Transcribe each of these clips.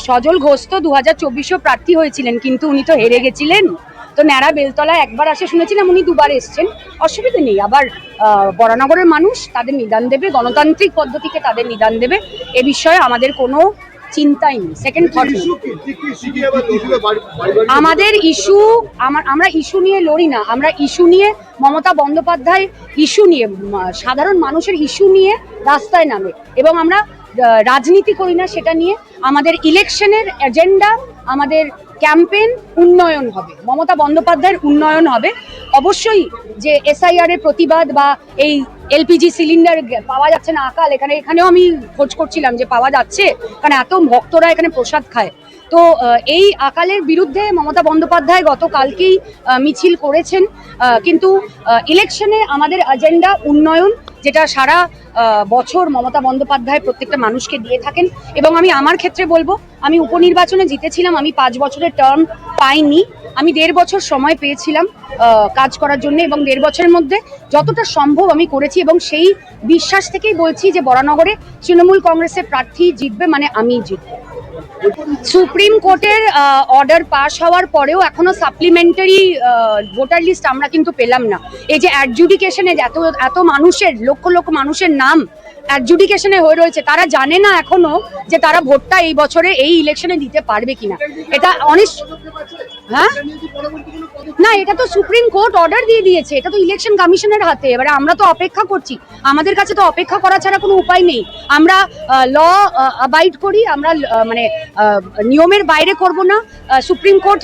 সজল ঘোষ তো 2024 প্রার্থী হয়েছিলেন, কিন্তু উনি তো হেরে গেছিলেন। তো ন্যাড়া বেলতলা একবার আসে শুনেছিলাম, উনি দুবার এসছেন, অসুবিধা নেই। আবার বরানগরের মানুষ তাদের নিদান দেবে, গণতান্ত্রিক পদ্ধতিকে তাদের নিদান দেবে, এ বিষয়ে আমাদের কোনো চিন্তাই নেই, সেকেন্ড থট নেই। আমাদের ইস্যু, আমরা ইস্যু নিয়ে লড়ি না, আমরা ইস্যু নিয়ে, মমতা বন্দ্যোপাধ্যায় ইস্যু নিয়ে, সাধারণ মানুষের ইস্যু নিয়ে রাস্তায় নামে, এবং আমরা রাজনীতি করি না সেটা নিয়ে। আমাদের ইলেকশনের এজেন্ডা, আমাদের ক্যাম্পেইন উন্নয়ন হবে, মমতা বন্দ্যোপাধ্যায়ের উন্নয়ন হবে। অবশ্যই যে এসআইআর এর প্রতিবাদ বা এই এলপিজি সিলিন্ডার পাওয়া যাচ্ছে না আকাল, এখানেও আমি খোঁজ করছিলাম যে পাওয়া যাচ্ছে, কারণ এত ভক্তরা এখানে প্রসাদ খায়। তো এই আকালের বিরুদ্ধে মমতা বন্দ্যোপাধ্যায় গতকালকেই মিছিল করেছেন, কিন্তু ইলেকশনে আমাদের এজেন্ডা উন্নয়ন, যেটা সারা বছর মমতা বন্দ্যোপাধ্যায় প্রত্যেকটা মানুষকে দিয়ে থাকেন। এবং আমি আমার ক্ষেত্রে বলবো, আমি উপনির্বাচনে জিতেছিলাম, আমি 5 বছরের টার্ম পাইনি, আমি 1.5 বছর সময় পেয়েছিলাম কাজ করার জন্য, এবং 1.5 বছরের মধ্যে যতটা সম্ভব আমি করেছি, এবং সেই বিশ্বাস থেকেই বলছি যে বরানগরে তৃণমূল কংগ্রেসের প্রার্থী জিতবে, মানে আমিই জিতবো। সুপ্রিম কোর্টের অর্ডার পাস হওয়ার পরেও এখনো সাপ্লিমেন্টারি ভোটার লিস্ট আমরা কিন্তু পেলাম না। এই যে অ্যাডজুডিকেশনে এত মানুষের, লক্ষ লক্ষ মানুষের নাম অ্যাডজুডিকেশনে হয়ে রয়েছে, তারা জানে না এখনো যে তারা ভোটটা এই বছরে এই ইলেকশনে দিতে পারবে কিনা। এটা অনেক, হ্যাঁ না, এটা তো সুপ্রিম কোর্ট অর্ডার দিয়ে দিয়েছে, এটা তো ইলেকশন কমিশনের হাতে। এবারে আমরা তো অপেক্ষা করছি, আমাদের কাছে তো অপেক্ষা করা ছাড়া কোনো উপায় নেই। আমরা ল অ্যাবাইড করি, আমরা মানে নিয়মের বাইরে করব না। সুপ্রিম কোর্ট,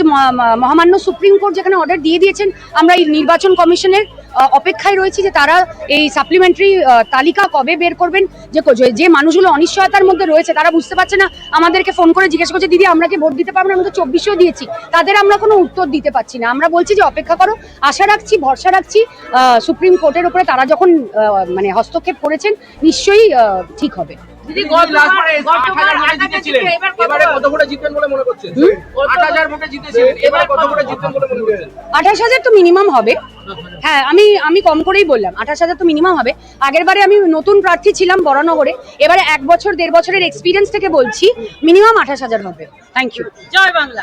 মহামান্য সুপ্রিম কোর্ট যেখানে অর্ডার দিয়ে দিয়েছেন, আমরা এই নির্বাচন কমিশনের অপেক্ষায় রয়েছি যে তারা এই সাপ্লিমেন্টারি তালিকা কবে বের করবেন। যে মানুষগুলো অনিশ্চয়তার মধ্যে রয়েছে, তারা বুঝতে পারছে না, আমাদেরকে ফোন করে জিজ্ঞেস করছে, দিদি আমরা কি ভোট দিতে পারবো না, আমরা তো 24-এও দিয়েছি, তাদের আমরা কোনো উত্তর দিতে পারছি না। আমরা বলছি যে অপেক্ষা করো, আশা রাখছি, ভরসা রাখছি সুপ্রিম কোর্টের উপরে, তারা যখন মানে হস্তক্ষেপ করেছেন, নিশ্চয়ই ঠিক হবে। 28,000 তো মিনিমাম হবে। হ্যাঁ, আমি কম করেই বললাম, 28,000 তো মিনিমাম হবে। আগের বারে আমি নতুন প্রার্থী ছিলাম বরানগরে, এবারে 1 বছর 1.5 বছরের এক্সপিরিয়েন্স থেকে বলছি মিনিমাম 28,000 হবে। Thank you. জয় বাংলা।